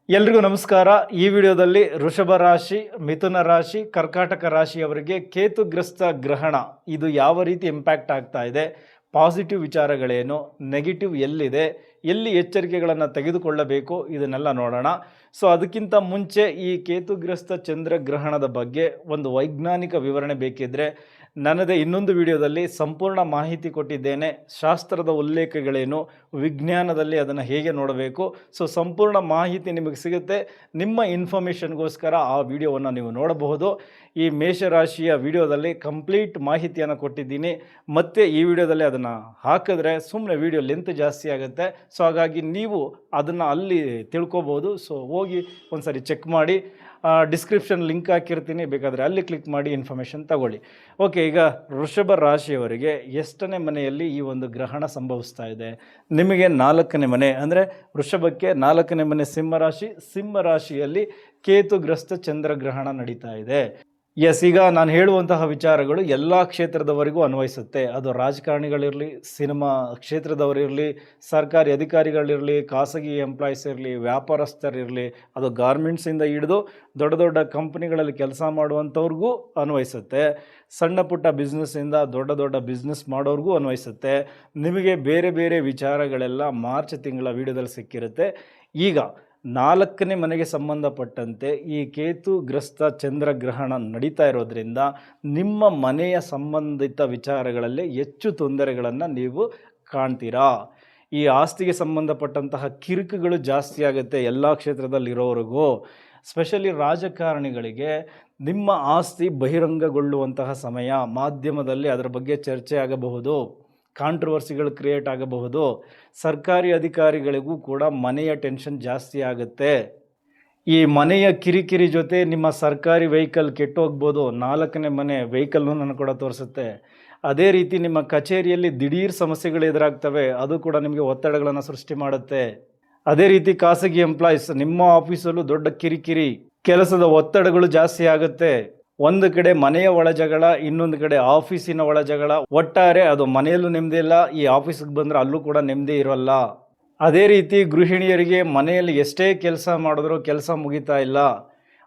ಎಲ್ರಿಗೂ ನಮಸ್ಕಾರ. ಈ ವಿಡಿಯೋದಲ್ಲಿ ವೃಷಭ ರಾಶಿ, ಮಿಥುನ ರಾಶಿ, ಕರ್ಕಾಟಕ ರಾಶಿಯವರಿಗೆ ಕೇತುಗ್ರಸ್ತ ಗ್ರಹಣ ಇದು ಯಾವ ರೀತಿ ಇಂಪ್ಯಾಕ್ಟ್ ಆಗ್ತಾ ಇದೆ, ಪಾಸಿಟಿವ್ ವಿಚಾರಗಳೇನು, ನೆಗೆಟಿವ್ ಎಲ್ಲಿದೆ, ಎಲ್ಲಿ ಎಚ್ಚರಿಕೆಗಳನ್ನು ತೆಗೆದುಕೊಳ್ಳಬೇಕು, ಇದನ್ನೆಲ್ಲ ನೋಡೋಣ. ಸೊ ಅದಕ್ಕಿಂತ ಮುಂಚೆ ಈ ಕೇತುಗ್ರಸ್ತ ಚಂದ್ರಗ್ರಹಣದ ಬಗ್ಗೆ ಒಂದು ವೈಜ್ಞಾನಿಕ ವಿವರಣೆ ಬೇಕಿದ್ದರೆ ನನ್ನದೇ ಇನ್ನೊಂದು ವಿಡಿಯೋದಲ್ಲಿ ಸಂಪೂರ್ಣ ಮಾಹಿತಿ ಕೊಟ್ಟಿದ್ದೇನೆ. ಶಾಸ್ತ್ರದ ಉಲ್ಲೇಖಗಳೇನು, ವಿಜ್ಞಾನದಲ್ಲಿ ಅದನ್ನು ಹೇಗೆ ನೋಡಬೇಕು, ಸೊ ಸಂಪೂರ್ಣ ಮಾಹಿತಿ ನಿಮಗೆ ಸಿಗುತ್ತೆ. ನಿಮ್ಮ ಇನ್ಫಾರ್ಮೇಷನ್ಗೋಸ್ಕರ ಆ ವಿಡಿಯೋವನ್ನು ನೀವು ನೋಡಬಹುದು. ಈ ಮೇಷರಾಶಿಯ ವಿಡಿಯೋದಲ್ಲಿ ಕಂಪ್ಲೀಟ್ ಮಾಹಿತಿಯನ್ನು ಕೊಟ್ಟಿದ್ದೀನಿ. ಮತ್ತು ಈ ವಿಡಿಯೋದಲ್ಲಿ ಅದನ್ನು ಹಾಕಿದ್ರೆ ಸುಮ್ಮನೆ ವಿಡಿಯೋ ಲೆಂತ್ ಜಾಸ್ತಿ ಆಗುತ್ತೆ. ಸೊ ಹಾಗಾಗಿ ನೀವು ಅದನ್ನು ಅಲ್ಲಿ ತಿಳ್ಕೊಬೋದು. ಸೊ ಹೋಗಿ ಒಂದು ಸಾರಿ ಚೆಕ್ ಮಾಡಿ. ಡಿಸ್ಕ್ರಿಪ್ಷನ್ ಲಿಂಕ್ ಹಾಕಿರ್ತೀನಿ, ಬೇಕಾದರೆ ಅಲ್ಲಿ ಕ್ಲಿಕ್ ಮಾಡಿ ಇನ್ಫಾರ್ಮೇಷನ್ ತಗೊಳ್ಳಿ. ಓಕೆ, ಈಗ ವೃಷಭ ರಾಶಿಯವರಿಗೆ ಎಷ್ಟನೇ ಮನೆಯಲ್ಲಿ ಈ ಒಂದು ಗ್ರಹಣ ಸಂಭವಿಸ್ತಾ ಇದೆ? ನಿಮಗೆ 4ನೇ ಮನೆ, ಅಂದರೆ ವೃಷಭಕ್ಕೆ 4ನೇ ಮನೆ ಸಿಂಹರಾಶಿ. ಸಿಂಹರಾಶಿಯಲ್ಲಿ ಕೇತುಗ್ರಸ್ತ ಚಂದ್ರಗ್ರಹಣ ನಡೀತಾ ಇದೆ. ಈಗ ನಾನು ಹೇಳುವಂತಹ ವಿಚಾರಗಳು ಎಲ್ಲ ಕ್ಷೇತ್ರದವರೆಗೂ ಅನ್ವಯಿಸುತ್ತೆ. ಅದು ರಾಜಕಾರಣಿಗಳಿರಲಿ, ಸಿನಿಮಾ ಕ್ಷೇತ್ರದವರಿರಲಿ, ಸರ್ಕಾರಿ ಅಧಿಕಾರಿಗಳಿರಲಿ, ಖಾಸಗಿ ಎಂಪ್ಲಾಯೀಸ್ ಇರಲಿ, ವ್ಯಾಪಾರಸ್ಥರಿರಲಿ, ಅದು ಗಾರ್ಮೆಂಟ್ಸಿಂದ ಹಿಡಿದು ದೊಡ್ಡ ದೊಡ್ಡ ಕಂಪ್ನಿಗಳಲ್ಲಿ ಕೆಲಸ ಮಾಡುವಂಥವ್ರಿಗೂ ಅನ್ವಯಿಸುತ್ತೆ. ಸಣ್ಣ ಪುಟ್ಟ ಬಿಸ್ನೆಸ್ಸಿಂದ ದೊಡ್ಡ ದೊಡ್ಡ ಬಿಸ್ನೆಸ್ ಮಾಡೋರಿಗೂ ಅನ್ವಯಿಸುತ್ತೆ. ನಿಮಗೆ ಬೇರೆ ಬೇರೆ ವಿಚಾರಗಳೆಲ್ಲ ಮಾರ್ಚ್ ತಿಂಗಳ ವಿಡಿಯೋದಲ್ಲಿ ಸಿಕ್ಕಿರುತ್ತೆ. ಈಗ 4ನೇ ಮನೆಗೆ ಸಂಬಂಧಪಟ್ಟಂತೆ ಈ ಕೇತುಗ್ರಸ್ತ ಚಂದ್ರಗ್ರಹಣ ನಡೀತಾ ಇರೋದ್ರಿಂದ ನಿಮ್ಮ ಮನೆಯ ಸಂಬಂಧಿತ ವಿಚಾರಗಳಲ್ಲಿ ಹೆಚ್ಚು ತೊಂದರೆಗಳನ್ನು ನೀವು ಕಾಣ್ತೀರಾ. ಈ ಆಸ್ತಿಗೆ ಸಂಬಂಧಪಟ್ಟಂತಹ ಕಿರುಕುಗಳು ಜಾಸ್ತಿ ಆಗುತ್ತೆ ಎಲ್ಲ ಕ್ಷೇತ್ರದಲ್ಲಿರೋರಿಗೂ. ಸ್ಪೆಷಲಿ ರಾಜಕಾರಣಿಗಳಿಗೆ ನಿಮ್ಮ ಆಸ್ತಿ ಬಹಿರಂಗಗೊಳ್ಳುವಂತಹ ಸಮಯ. ಮಾಧ್ಯಮದಲ್ಲಿ ಅದರ ಬಗ್ಗೆ ಚರ್ಚೆ ಆಗಬಹುದು, ಕಾಂಟ್ರವರ್ಸಿಗಳು ಕ್ರಿಯೇಟ್ ಆಗಬಹುದು. ಸರ್ಕಾರಿ ಅಧಿಕಾರಿಗಳಿಗೂ ಕೂಡ ಮನೆಯ ಟೆನ್ಷನ್ ಜಾಸ್ತಿ ಆಗುತ್ತೆ. ಈ ಮನೆಯ ಕಿರಿಕಿರಿ ಜೊತೆ ನಿಮ್ಮ ಸರ್ಕಾರಿ ವೆಹಿಕಲ್ ಕೆಟ್ಟೋಗ್ಬೋದು. 4ನೇ ಮನೆ ವೆಹಿಕಲ್ನು ನನಗೆ ಕೂಡ ತೋರಿಸುತ್ತೆ. ಅದೇ ರೀತಿ ನಿಮ್ಮ ಕಚೇರಿಯಲ್ಲಿ ದಿಢೀರ್ ಸಮಸ್ಯೆಗಳು ಎದುರಾಗ್ತವೆ, ಅದು ಕೂಡ ನಿಮಗೆ ಒತ್ತಡಗಳನ್ನು ಸೃಷ್ಟಿ ಮಾಡುತ್ತೆ. ಅದೇ ರೀತಿ ಖಾಸಗಿ ಎಂಪ್ಲಾಯೀಸ್, ನಿಮ್ಮ ಆಫೀಸಲ್ಲೂ ದೊಡ್ಡ ಕಿರಿಕಿರಿ, ಕೆಲಸದ ಒತ್ತಡಗಳು ಜಾಸ್ತಿ ಆಗುತ್ತೆ. ಒಂದು ಕಡೆ ಮನೆಯ ಒಳಜಗಳ, ಇನ್ನೊಂದು ಕಡೆ ಆಫೀಸಿನ ಒಳಜಗಳ. ಒಟ್ಟಾರೆ ಅದು ಮನೆಯಲ್ಲೂ ನೆಮ್ಮದಿ ಇಲ್ಲ, ಈ ಆಫೀಸಿಗೆ ಬಂದರೆ ಅಲ್ಲೂ ಕೂಡ ನೆಮ್ಮದಿ ಇರೋಲ್ಲ. ಅದೇ ರೀತಿ ಗೃಹಿಣಿಯರಿಗೆ ಮನೆಯಲ್ಲಿ ಎಷ್ಟೇ ಕೆಲಸ ಮಾಡಿದ್ರೂ ಕೆಲಸ ಮುಗಿತಾ ಇಲ್ಲ.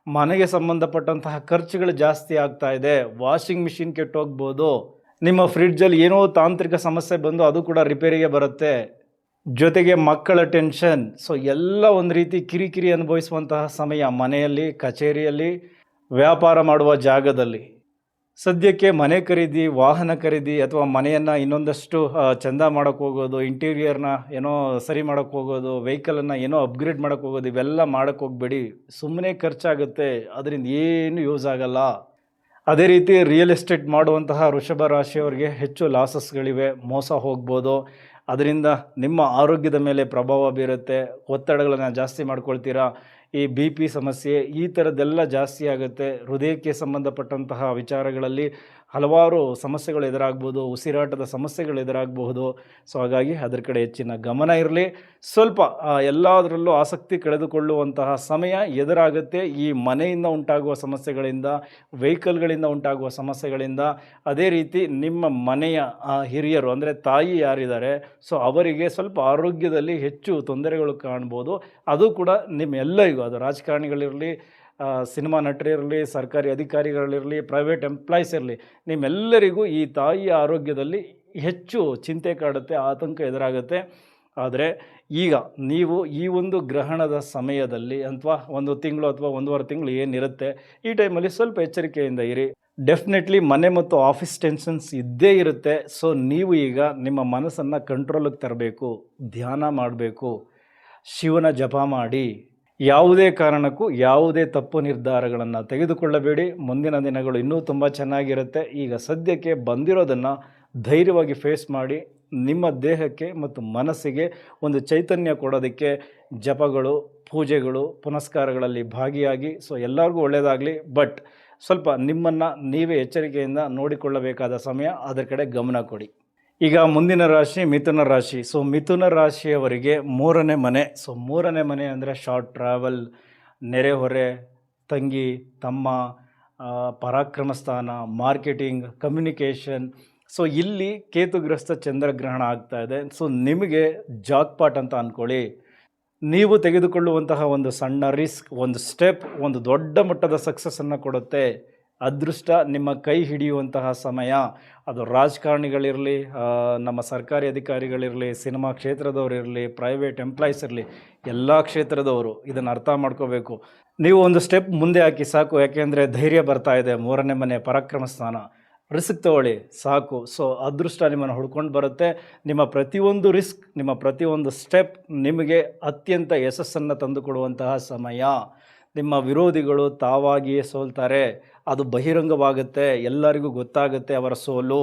ಮನೆಗೆ ಸಂಬಂಧಪಟ್ಟಂತಹ ಖರ್ಚುಗಳು ಜಾಸ್ತಿ ಆಗ್ತಾ ಇದೆ. ವಾಷಿಂಗ್ ಮಿಷಿನ್ ಕೆಟ್ಟೋಗ್ಬೋದು. ನಿಮ್ಮ ಫ್ರಿಡ್ಜಲ್ಲಿ ಏನೋ ತಾಂತ್ರಿಕ ಸಮಸ್ಯೆ ಬಂದು ಅದು ಕೂಡ ರಿಪೇರಿಗೆ ಬರುತ್ತೆ. ಜೊತೆಗೆ ಮಕ್ಕಳ ಟೆನ್ಷನ್. ಸೊ ಎಲ್ಲ ಒಂದು ರೀತಿ ಕಿರಿಕಿರಿ ಅನುಭವಿಸುವಂತಹ ಸಮಯ ಮನೆಯಲ್ಲಿ, ಕಚೇರಿಯಲ್ಲಿ, ವ್ಯಾಪಾರ ಮಾಡುವ ಜಾಗದಲ್ಲಿ. ಸದ್ಯಕ್ಕೆ ಮನೆ ಖರೀದಿ, ವಾಹನ ಖರೀದಿ, ಅಥವಾ ಮನೆಯನ್ನು ಇನ್ನೊಂದಷ್ಟು ಚೆಂದ ಮಾಡೋಕ್ಕೆ ಹೋಗೋದು, ಇಂಟೀರಿಯರ್ನ ಏನೋ ಸರಿ ಮಾಡೋಕ್ಕೆ ಹೋಗೋದು, ವೆಹಿಕಲನ್ನು ಏನೋ ಅಪ್ಗ್ರೇಡ್ ಮಾಡೋಕ್ಕೆ ಹೋಗೋದು, ಇವೆಲ್ಲ ಮಾಡೋಕ್ಕೆ ಹೋಗಬೇಡಿ. ಸುಮ್ಮನೆ ಖರ್ಚಾಗುತ್ತೆ, ಅದರಿಂದ ಏನು ಯೂಸ್ ಆಗಲ್ಲ. ಅದೇ ರೀತಿ ರಿಯಲ್ ಎಸ್ಟೇಟ್ ಮಾಡುವಂತಹ ವೃಷಭ ರಾಶಿಯವರಿಗೆ ಹೆಚ್ಚು ಲಾಸಸ್ಗಳಿವೆ, ಮೋಸ ಹೋಗ್ಬೋದು. ಅದರಿಂದ ನಿಮ್ಮ ಆರೋಗ್ಯದ ಮೇಲೆ ಪ್ರಭಾವ ಬೀರುತ್ತೆ. ಒತ್ತಡಗಳನ್ನು ಜಾಸ್ತಿ ಮಾಡ್ಕೊಳ್ತೀರಾ. ಈ BP ಸಮಸ್ಯೆ ಈ ಥರದ್ದೆಲ್ಲ ಜಾಸ್ತಿ ಆಗುತ್ತೆ. ಹೃದಯಕ್ಕೆ ಸಂಬಂಧಪಟ್ಟಂತಹ ವಿಚಾರಗಳಲ್ಲಿ ಹಲವಾರು ಸಮಸ್ಯೆಗಳು ಎದುರಾಗ್ಬೋದು, ಉಸಿರಾಟದ ಸಮಸ್ಯೆಗಳು ಎದುರಾಗಬಹುದು. ಸೊ ಹಾಗಾಗಿ ಅದರ ಕಡೆ ಹೆಚ್ಚಿನ ಗಮನ ಇರಲಿ. ಸ್ವಲ್ಪ ಎಲ್ಲದರಲ್ಲೂ ಆಸಕ್ತಿ ಕಳೆದುಕೊಳ್ಳುವಂತಹ ಸಮಯ ಎದುರಾಗುತ್ತೆ ಈ ಮನೆಯಿಂದ ಉಂಟಾಗುವ ಸಮಸ್ಯೆಗಳಿಂದ, ವೆಹಿಕಲ್ಗಳಿಂದ ಉಂಟಾಗುವ ಸಮಸ್ಯೆಗಳಿಂದ. ಅದೇ ರೀತಿ ನಿಮ್ಮ ಮನೆಯ ಹಿರಿಯರು, ಅಂದರೆ ತಾಯಿ ಯಾರಿದ್ದಾರೆ, ಸೊ ಅವರಿಗೆ ಸ್ವಲ್ಪ ಆರೋಗ್ಯದಲ್ಲಿ ಹೆಚ್ಚು ತೊಂದರೆಗಳು ಕಾಣ್ಬೋದು. ಅದು ಕೂಡ ನಿಮ್ಮೆಲ್ಲರಿಗೂ, ಅದು ರಾಜಕಾರಣಿಗಳಿರಲಿ, ಸಿನಿಮಾ ನಟರಿರಲಿ, ಸರ್ಕಾರಿ ಅಧಿಕಾರಿಗಳಿರಲಿ, ಪ್ರೈವೇಟ್ ಎಂಪ್ಲಾಯೀಸ್ ಇರಲಿ, ನಿಮ್ಮೆಲ್ಲರಿಗೂ ಈ ತಾಯಿಯ ಆರೋಗ್ಯದಲ್ಲಿ ಹೆಚ್ಚು ಚಿಂತೆ ಕಾಡುತ್ತೆ, ಆತಂಕ ಎದುರಾಗುತ್ತೆ. ಆದರೆ ಈಗ ನೀವು ಈ ಒಂದು ಗ್ರಹಣದ ಸಮಯದಲ್ಲಿ ಅಥವಾ ಒಂದು ತಿಂಗಳು ಅಥವಾ 1.5 ತಿಂಗಳು ಏನಿರುತ್ತೆ, ಈ ಟೈಮಲ್ಲಿ ಸ್ವಲ್ಪ ಎಚ್ಚರಿಕೆಯಿಂದ ಇರಿ. ಡೆಫಿನೆಟ್ಲಿ ಮನೆ ಮತ್ತು ಆಫೀಸ್ ಟೆನ್ಷನ್ಸ್ ಇದ್ದೇ ಇರುತ್ತೆ. ಸೊ ನೀವು ಈಗ ನಿಮ್ಮ ಮನಸ್ಸನ್ನು ಕಂಟ್ರೋಲಿಗೆ ತರಬೇಕು, ಧ್ಯಾನ ಮಾಡಬೇಕು, ಶಿವನ ಜಪ ಮಾಡಿ. ಯಾವುದೇ ಕಾರಣಕ್ಕೂ ಯಾವುದೇ ತಪ್ಪು ನಿರ್ಧಾರಗಳನ್ನು ತೆಗೆದುಕೊಳ್ಳಬೇಡಿ. ಮುಂದಿನ ದಿನಗಳು ಇನ್ನೂ ತುಂಬ ಚೆನ್ನಾಗಿರುತ್ತೆ. ಈಗ ಸದ್ಯಕ್ಕೆ ಬಂದಿರೋದನ್ನು ಧೈರ್ಯವಾಗಿ ಫೇಸ್ ಮಾಡಿ. ನಿಮ್ಮ ದೇಹಕ್ಕೆ ಮತ್ತು ಮನಸ್ಸಿಗೆ ಒಂದು ಚೈತನ್ಯ ಕೊಡೋದಕ್ಕೆ ಜಪಗಳು, ಪೂಜೆಗಳು, ಪುನಸ್ಕಾರಗಳಲ್ಲಿ ಭಾಗಿಯಾಗಿ. ಸೊ ಎಲ್ಲರಿಗೂ ಒಳ್ಳೆಯದಾಗಲಿ. ಬಟ್ ಸ್ವಲ್ಪ ನಿಮ್ಮನ್ನು ನೀವೇ ಎಚ್ಚರಿಕೆಯಿಂದ ನೋಡಿಕೊಳ್ಳಬೇಕಾದ ಸಮಯ, ಅದರ ಕಡೆ ಗಮನ ಕೊಡಿ. ಈಗ ಮುಂದಿನ ರಾಶಿ ಮಿಥುನ ರಾಶಿ. ಸೊ ಮಿಥುನ ರಾಶಿಯವರಿಗೆ 3ನೇ ಮನೆ. ಸೊ 3ನೇ ಮನೆ ಅಂದರೆ ಶಾರ್ಟ್ ಟ್ರಾವೆಲ್, ನೆರೆಹೊರೆ, ತಂಗಿ, ತಮ್ಮ, ಪರಾಕ್ರಮ ಸ್ಥಾನ, ಮಾರ್ಕೆಟಿಂಗ್, ಕಮ್ಯುನಿಕೇಷನ್. ಸೊ ಇಲ್ಲಿ ಕೇತುಗ್ರಸ್ತ ಚಂದ್ರಗ್ರಹಣ ಆಗ್ತಾ ಇದೆ. ಸೊ ನಿಮಗೆ ಜಾಕ್ಪಾಟ್ ಅಂತ ಅಂದ್ಕೊಳ್ಳಿ. ನೀವು ತೆಗೆದುಕೊಳ್ಳುವಂತಹ ಒಂದು ಸಣ್ಣ ರಿಸ್ಕ್, ಒಂದು ಸ್ಟೆಪ್, ಒಂದು ದೊಡ್ಡ ಮಟ್ಟದ ಸಕ್ಸಸ್ಸನ್ನು ಕೊಡುತ್ತೆ. ಅದೃಷ್ಟ ನಿಮ್ಮ ಕೈ ಹಿಡಿಯುವಂತಹ ಸಮಯ. ಅದು ರಾಜಕಾರಣಿಗಳಿರಲಿ, ನಮ್ಮ ಸರ್ಕಾರಿ ಅಧಿಕಾರಿಗಳಿರಲಿ, ಸಿನಿಮಾ ಕ್ಷೇತ್ರದವರಿರಲಿ, ಪ್ರೈವೇಟ್ ಎಂಪ್ಲಾಯೀಸ್ ಇರಲಿ, ಎಲ್ಲ ಕ್ಷೇತ್ರದವರು ಇದನ್ನು ಅರ್ಥ ಮಾಡ್ಕೋಬೇಕು. ನೀವು ಒಂದು ಸ್ಟೆಪ್ ಮುಂದೆ ಹಾಕಿ ಸಾಕು, ಯಾಕೆಂದರೆ ಧೈರ್ಯ ಬರ್ತಾ ಇದೆ. 3ನೇ ಮನೆ ಪರಾಕ್ರಮ ಸ್ಥಾನ. ರಿಸ್ಕ್ ತಗೊಳ್ಳಿ ಸಾಕು. ಸೊ ಅದೃಷ್ಟ ನಿಮ್ಮನ್ನು ಹುಡ್ಕೊಂಡು ಬರುತ್ತೆ. ನಿಮ್ಮ ಪ್ರತಿಯೊಂದು ರಿಸ್ಕ್, ನಿಮ್ಮ ಪ್ರತಿಯೊಂದು ಸ್ಟೆಪ್ ನಿಮಗೆ ಅತ್ಯಂತ ಯಶಸ್ಸನ್ನು ತಂದುಕೊಡುವಂತಹ ಸಮಯ. ನಿಮ್ಮ ವಿರೋಧಿಗಳು ತಾವಾಗಿಯೇ ಸೋಲ್ತಾರೆ, ಅದು ಬಹಿರಂಗವಾಗುತ್ತೆ, ಎಲ್ಲರಿಗೂ ಗೊತ್ತಾಗುತ್ತೆ ಅವರ ಸೋಲು.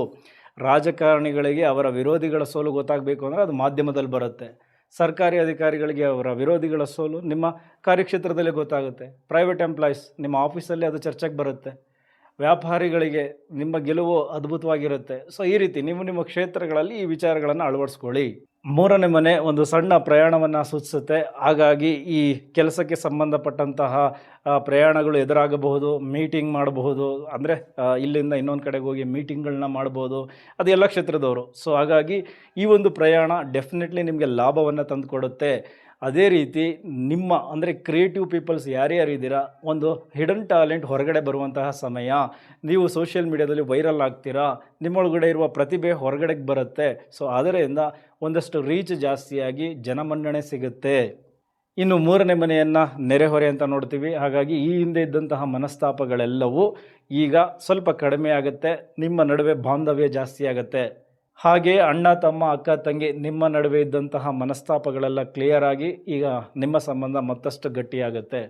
ರಾಜಕಾರಣಿಗಳಿಗೆ ಅವರ ವಿರೋಧಿಗಳ ಸೋಲು ಗೊತ್ತಾಗಬೇಕು ಅಂದರೆ ಅದು ಮಾಧ್ಯಮದಲ್ಲಿ ಬರುತ್ತೆ. ಸರ್ಕಾರಿ ಅಧಿಕಾರಿಗಳಿಗೆ ಅವರ ವಿರೋಧಿಗಳ ಸೋಲು ನಿಮ್ಮ ಕಾರ್ಯಕ್ಷೇತ್ರದಲ್ಲೇ ಗೊತ್ತಾಗುತ್ತೆ. ಪ್ರೈವೇಟ್ ಎಂಪ್ಲಾಯೀಸ್ ನಿಮ್ಮ ಆಫೀಸಲ್ಲಿ ಅದು ಚರ್ಚೆಗೆ ಬರುತ್ತೆ. ವ್ಯಾಪಾರಿಗಳಿಗೆ ನಿಮ್ಮ ಗೆಲುವು ಅದ್ಭುತವಾಗಿರುತ್ತೆ. ಸೊ ಈ ರೀತಿ ನೀವು ನಿಮ್ಮ ಕ್ಷೇತ್ರಗಳಲ್ಲಿ ಈ ವಿಚಾರಗಳನ್ನು ಅಳವಡಿಸ್ಕೊಳ್ಳಿ. 3ನೇ ಮನೆ ಒಂದು ಸಣ್ಣ ಪ್ರಯಾಣವನ್ನು ಸೂಚಿಸುತ್ತೆ. ಹಾಗಾಗಿ ಈ ಕೆಲಸಕ್ಕೆ ಸಂಬಂಧಪಟ್ಟಂತಹ ಪ್ರಯಾಣಗಳು ಎದುರಾಗಬಹುದು, ಮೀಟಿಂಗ್ ಮಾಡಬಹುದು, ಅಂದರೆ ಇಲ್ಲಿಂದ ಇನ್ನೊಂದು ಕಡೆಗೆ ಹೋಗಿ ಮೀಟಿಂಗ್ಗಳನ್ನ ಮಾಡ್ಬೋದು, ಅದು ಎಲ್ಲ ಕ್ಷೇತ್ರದವರು. ಸೊ ಹಾಗಾಗಿ ಈ ಒಂದು ಪ್ರಯಾಣ ಡೆಫಿನೆಟ್ಲಿ ನಿಮಗೆ ಲಾಭವನ್ನು ತಂದುಕೊಡುತ್ತೆ. ಅದೇ ರೀತಿ ನಿಮ್ಮ ಅಂದರೆ ಕ್ರಿಯೇಟಿವ್ ಪೀಪಲ್ಸ್ ಯಾರ್ಯಾರು ಇದ್ದೀರಾ, ಒಂದು ಹಿಡನ್ ಟ್ಯಾಲೆಂಟ್ ಹೊರಗಡೆ ಬರುವಂತಹ ಸಮಯ. ನೀವು ಸೋಷಿಯಲ್ ಮೀಡಿಯಾದಲ್ಲಿ ವೈರಲ್ ಆಗ್ತೀರಾ, ನಿಮ್ಮೊಳಗಡೆ ಇರುವ ಪ್ರತಿಭೆ ಹೊರಗಡೆಗೆ ಬರುತ್ತೆ. ಸೊ ಅದರಿಂದ ಒಂದಷ್ಟು ರೀಚ್ ಜಾಸ್ತಿಯಾಗಿ ಜನಮನ್ನಣೆ ಸಿಗುತ್ತೆ. ಇನ್ನು 3ನೇ ಮನೆಯನ್ನು ನೆರೆಹೊರೆ ಅಂತ ನೋಡ್ತೀವಿ. ಹಾಗಾಗಿ ಈ ಹಿಂದೆ ಇದ್ದಂತಹ ಮನಸ್ತಾಪಗಳೆಲ್ಲವೂ ಈಗ ಸ್ವಲ್ಪ ಕಡಿಮೆ ಆಗುತ್ತೆ. ನಿಮ್ಮ ನಡುವೆ ಬಾಂಧವ್ಯ ಜಾಸ್ತಿ ಆಗುತ್ತೆ. ಹಾಗೆ ಅಣ್ಣ ತಮ್ಮ ಅಕ್ಕ ತಂಗಿ ನಿಮ್ಮ ನಡುವೆ ಇದ್ದಂತಹ ಮನಸ್ತಾಪಗಳೆಲ್ಲ ಕ್ಲಿಯರ್ ಆಗಿ ಈಗ ನಿಮ್ಮ ಸಂಬಂಧ ಮತ್ತಷ್ಟು ಗಟ್ಟಿಯಾಗುತ್ತೆ.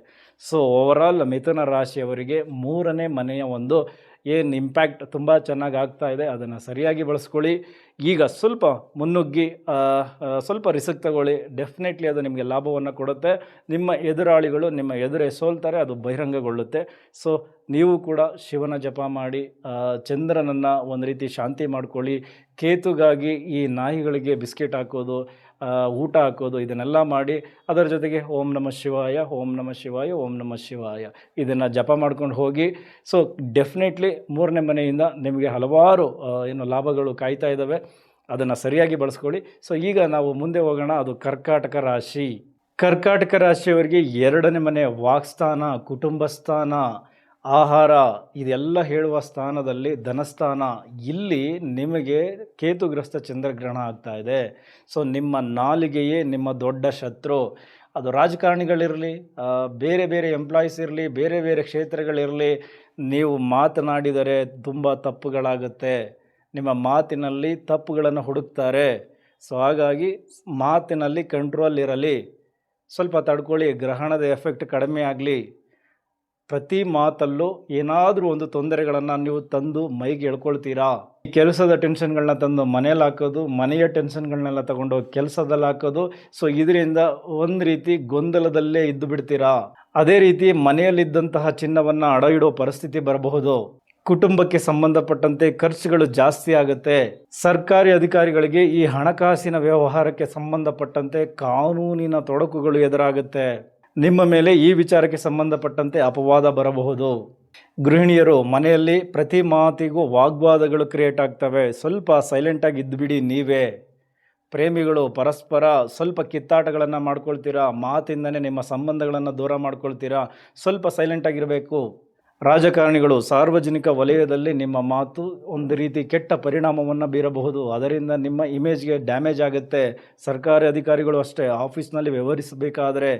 ಸೊ ಓವರಾಲ್ ಮಿಥುನ ರಾಶಿಯವರಿಗೆ 3ನೇ ಮನೆಯ ಒಂದು ಏನು ಇಂಪ್ಯಾಕ್ಟ್ ತುಂಬ ಚೆನ್ನಾಗಿ ಆಗ್ತಾ ಇದೆ, ಅದನ್ನು ಸರಿಯಾಗಿ ಬಳಸ್ಕೊಳ್ಳಿ. ಈಗ ಸ್ವಲ್ಪ ಮುನ್ನುಗ್ಗಿ ಸ್ವಲ್ಪ ರಿಸ್ಕ್ ತಗೊಳ್ಳಿ. ಡೆಫಿನೆಟ್ಲಿ ಅದು ನಿಮಗೆ ಲಾಭವನ್ನು ಕೊಡುತ್ತೆ. ನಿಮ್ಮ ಎದುರಾಳಿಗಳು ನಿಮ್ಮ ಎದುರೇ ಸೋಲ್ತಾರೆ, ಅದು ಬಹಿರಂಗಗೊಳ್ಳುತ್ತೆ. ಸೊ ನೀವು ಕೂಡ ಶಿವನ ಜಪ ಮಾಡಿ, ಚಂದ್ರನನ್ನು ಒಂದು ರೀತಿ ಶಾಂತಿ ಮಾಡ್ಕೊಳ್ಳಿ. ಕೇತುಗಾಗಿ ಈ ನಾಯಿಗಳಿಗೆ ಬಿಸ್ಕೆಟ್ ಹಾಕೋದು, ಊಟ ಹಾಕೋದು, ಇದನ್ನೆಲ್ಲ ಮಾಡಿ ಅದರ ಜೊತೆಗೆ ಓಂ ನಮಃ ಶಿವಾಯ, ಓಂ ನಮಃ ಶಿವಾಯ, ಓಂ ನಮಃ ಶಿವಾಯ ಇದನ್ನು ಜಪ ಮಾಡ್ಕೊಂಡು ಹೋಗಿ. ಸೊ ಡೆಫಿನೆಟ್ಲಿ 3ನೇ ಮನೆಯಿಂದ ನಿಮಗೆ ಹಲವಾರು ಏನು ಲಾಭಗಳು ಕಾಯ್ತಾ ಇದ್ದಾವೆ, ಅದನ್ನು ಸರಿಯಾಗಿ ಬಳಸ್ಕೊಳ್ಳಿ. ಸೊ ಈಗ ನಾವು ಮುಂದೆ ಹೋಗೋಣ. ಅದು ಕರ್ಕಾಟಕ ರಾಶಿ. ಕರ್ಕಾಟಕ ರಾಶಿಯವರಿಗೆ 2ನೇ ಮನೆ ವಾಕ್ಸ್ಥಾನ, ಕುಟುಂಬ ಸ್ಥಾನ, ಆಹಾರ, ಇದೆಲ್ಲ ಹೇಳುವ ಸ್ಥಾನದಲ್ಲಿ ಧನಸ್ಥಾನ. ಇಲ್ಲಿ ನಿಮಗೆ ಕೇತುಗ್ರಸ್ತ ಚಂದ್ರಗ್ರಹಣ ಆಗ್ತಾ ಇದೆ. ಸೊ ನಿಮ್ಮ ನಾಲಿಗೆಯೇ ನಿಮ್ಮ ದೊಡ್ಡ ಶತ್ರು. ಅದು ರಾಜಕಾರಣಿಗಳಿರಲಿ, ಬೇರೆ ಬೇರೆ ಎಂಪ್ಲಾಯೀಸ್ ಇರಲಿ, ಬೇರೆ ಬೇರೆ ಕ್ಷೇತ್ರಗಳಿರಲಿ, ನೀವು ಮಾತನಾಡಿದರೆ ತುಂಬ ತಪ್ಪುಗಳಾಗುತ್ತೆ. ನಿಮ್ಮ ಮಾತಿನಲ್ಲಿ ತಪ್ಪುಗಳನ್ನು ಹುಡುಕ್ತಾರೆ. ಸೊ ಹಾಗಾಗಿ ಮಾತಿನಲ್ಲಿ ಕಂಟ್ರೋಲ್ ಇರಲಿ, ಸ್ವಲ್ಪ ತಡ್ಕೊಳ್ಳಿ. ಗ್ರಹಣದ ಎಫೆಕ್ಟ್ ಕಡಿಮೆ ಆಗಲಿ. ಪ್ರತಿ ಮಾತಲ್ಲೂ ಏನಾದರೂ ಒಂದು ತೊಂದರೆಗಳನ್ನು ನೀವು ತಂದು ಮೈಗೆ ಎಳ್ಕೊಳ್ತೀರಾ. ಕೆಲಸದ ಟೆನ್ಷನ್ಗಳನ್ನ ತಂದು ಮನೇಲಿ ಹಾಕೋದು, ಮನೆಯ ಟೆನ್ಷನ್ಗಳನ್ನೆಲ್ಲ ತಗೊಂಡು ಕೆಲಸದಲ್ಲಿ ಹಾಕೋದು. ಸೊ ಇದರಿಂದ ಒಂದು ರೀತಿ ಗೊಂದಲದಲ್ಲೇ ಇದ್ದು ಬಿಡ್ತೀರಾ. ಅದೇ ರೀತಿ ಮನೆಯಲ್ಲಿದ್ದಂತಹ ಚಿನ್ನವನ್ನು ಅಡ ಇಡೋ ಪರಿಸ್ಥಿತಿ ಬರಬಹುದು. ಕುಟುಂಬಕ್ಕೆ ಸಂಬಂಧಪಟ್ಟಂತೆ ಖರ್ಚುಗಳು ಜಾಸ್ತಿ ಆಗುತ್ತೆ. ಸರ್ಕಾರಿ ಅಧಿಕಾರಿಗಳಿಗೆ ಈ ಹಣಕಾಸಿನ ವ್ಯವಹಾರಕ್ಕೆ ಸಂಬಂಧಪಟ್ಟಂತೆ ಕಾನೂನಿನ ತೊಡಕುಗಳು ಎದುರಾಗುತ್ತೆ. ನಿಮ್ಮ ಮೇಲೆ ಈ ವಿಚಾರಕ್ಕೆ ಸಂಬಂಧಪಟ್ಟಂತೆ ಅಪವಾದ ಬರಬಹುದು. ಗೃಹಿಣಿಯರು ಮನೆಯಲ್ಲಿ ಪ್ರತಿ ಮಾತಿಗೂ ವಾಗ್ವಾದಗಳು ಕ್ರಿಯೇಟ್ ಆಗ್ತವೆ. ಸ್ವಲ್ಪ ಸೈಲೆಂಟಾಗಿ ಇದ್ದುಬಿಡಿ ನೀವೇ. ಪ್ರೇಮಿಗಳು ಪರಸ್ಪರ ಸ್ವಲ್ಪ ಕಿತ್ತಾಟಗಳನ್ನು ಮಾಡ್ಕೊಳ್ತೀರಾ, ಮಾತಿಂದನೇ ನಿಮ್ಮ ಸಂಬಂಧಗಳನ್ನು ದೂರ ಮಾಡ್ಕೊಳ್ತೀರಾ. ಸ್ವಲ್ಪ ಸೈಲೆಂಟಾಗಿರಬೇಕು. ರಾಜಕಾರಣಿಗಳು ಸಾರ್ವಜನಿಕ ವಲಯದಲ್ಲಿ ನಿಮ್ಮ ಮಾತು ಒಂದು ರೀತಿ ಕೆಟ್ಟ ಪರಿಣಾಮವನ್ನು ಬೀರಬಹುದು. ಅದರಿಂದ ನಿಮ್ಮ ಇಮೇಜ್ಗೆ ಡ್ಯಾಮೇಜ್ ಆಗುತ್ತೆ. ಸರ್ಕಾರಿ ಅಧಿಕಾರಿಗಳು ಅಷ್ಟೇ, ಆಫೀಸ್ನಲ್ಲಿ ವ್ಯವಹರಿಸಬೇಕಾದ್ರೆ,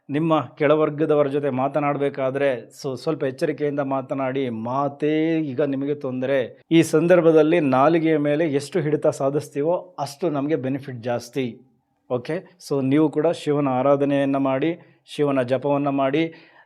ನಿಮ್ಮ ಕೆಳವರ್ಗದವರ ಜೊತೆ ಮಾತನಾಡಬೇಕಾದ್ರೆ ಸ್ವಲ್ಪ ಎಚ್ಚರಿಕೆಯಿಂದ ಮಾತನಾಡಿ. ಮಾತೇ ಈಗ ನಿಮಗೆ ತೊಂದರೆ. ಈ ಸಂದರ್ಭದಲ್ಲಿ ನಾಲಿಗೆಯ ಮೇಲೆ ಎಷ್ಟು ಹಿಡಿತ ಸಾಧಿಸ್ತೀವೋ ಅಷ್ಟು ನಮಗೆ ಬೆನಿಫಿಟ್ ಜಾಸ್ತಿ. ಓಕೆ, ಸೊ ನೀವು ಕೂಡ ಶಿವನ ಆರಾಧನೆಯನ್ನು ಮಾಡಿ, ಶಿವನ ಜಪವನ್ನು ಮಾಡಿ.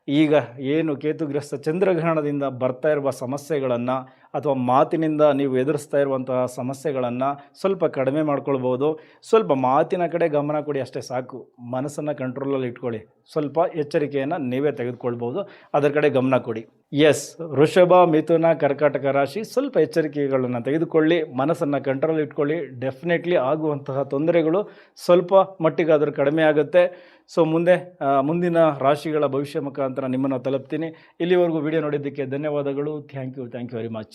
ಈಗ ಏನು ಕೇತುಗ್ರಸ್ತ ಚಂದ್ರಗ್ರಹಣದಿಂದ ಬರ್ತಾ ಇರುವ ಸಮಸ್ಯೆಗಳನ್ನು ಅಥವಾ ಮಾತಿನಿಂದ ನೀವು ಎದುರಿಸ್ತಾ ಇರುವಂತಹ ಸಮಸ್ಯೆಗಳನ್ನು ಸ್ವಲ್ಪ ಕಡಿಮೆ ಮಾಡ್ಕೊಳ್ಬೋದು. ಸ್ವಲ್ಪ ಮಾತಿನ ಕಡೆ ಗಮನ ಕೊಡಿ, ಅಷ್ಟೇ ಸಾಕು. ಮನಸ್ಸನ್ನು ಕಂಟ್ರೋಲಲ್ಲಿ ಇಟ್ಕೊಳ್ಳಿ. ಸ್ವಲ್ಪ ಎಚ್ಚರಿಕೆಯನ್ನು ನೀವೇ ತೆಗೆದುಕೊಳ್ಬೋದು, ಅದರ ಕಡೆ ಗಮನ ಕೊಡಿ. ಎಸ್, ವೃಷಭ, ಮಿಥುನ, ಕರ್ಕಾಟಕ ರಾಶಿ ಸ್ವಲ್ಪ ಎಚ್ಚರಿಕೆಗಳನ್ನು ತೆಗೆದುಕೊಳ್ಳಿ, ಮನಸ್ಸನ್ನು ಕಂಟ್ರೋಲ್ ಇಟ್ಕೊಳ್ಳಿ. ಡೆಫಿನೆಟ್ಲಿ ಆಗುವಂತಹ ತೊಂದರೆಗಳು ಸ್ವಲ್ಪ ಮಟ್ಟಿಗಾದರೂ ಕಡಿಮೆ ಆಗುತ್ತೆ. ಸೊ ಮುಂದಿನ ರಾಶಿಗಳ ಭವಿಷ್ಯ ಮುಖಾಂತರ ನಿಮ್ಮನ್ನು ತಲುಪ್ತೀನಿ. ಇಲ್ಲಿವರೆಗೂ ವಿಡಿಯೋ ನೋಡಿದ್ದಕ್ಕೆ ಧನ್ಯವಾದಗಳು. Thank you very much.